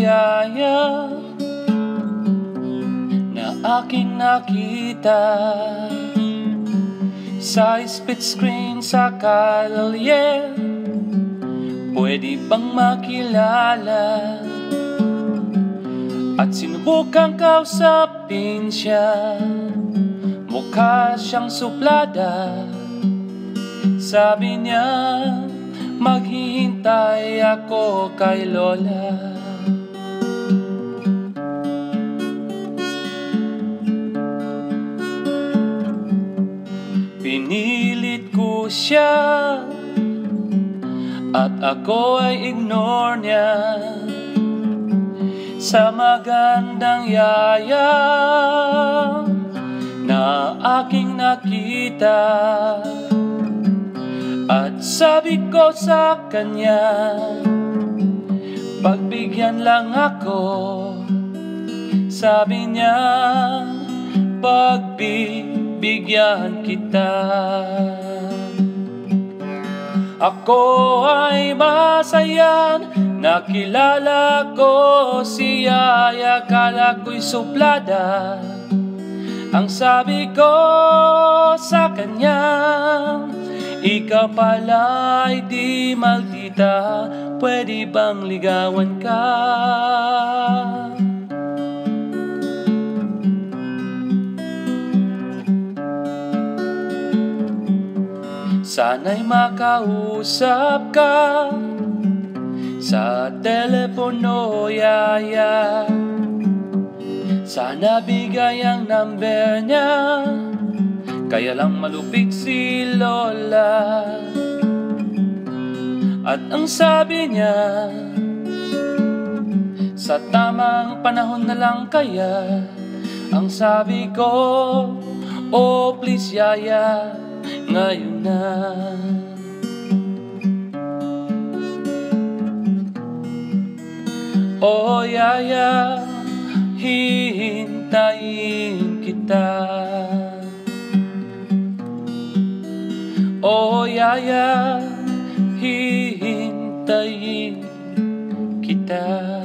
yaya na aking nakita sa split screen sa kalye. Pwede bang makilala at sinubukang kausapin siya? Mukha siyang suplada. Sabi niya maghihintay ako kay Lola. Pinilit ko siya at ako ay ignore niya. Sa magandang yaya na aking nakita, at sabi ko sa kanya, pagbigyan lang ako. Sabi niya, pagbibigyan kita. Ako ay masaya, nakilala ko si yaya, kala ko'y suplada. Ang sabi ko sa kanya, ikaw pala'y di maldita, pwede bang ligawan ka? Sana'y makausap ka sa telepono, yaya. Sana bigay ang number niya, kaya lang malupit si Lola. At ang sabi niya, sa tamang panahon na lang kaya. Ang sabi ko, oh please yaya, ngayon na. Oh yaya, hihintayin kita. Oh yaya, hihintayin kita.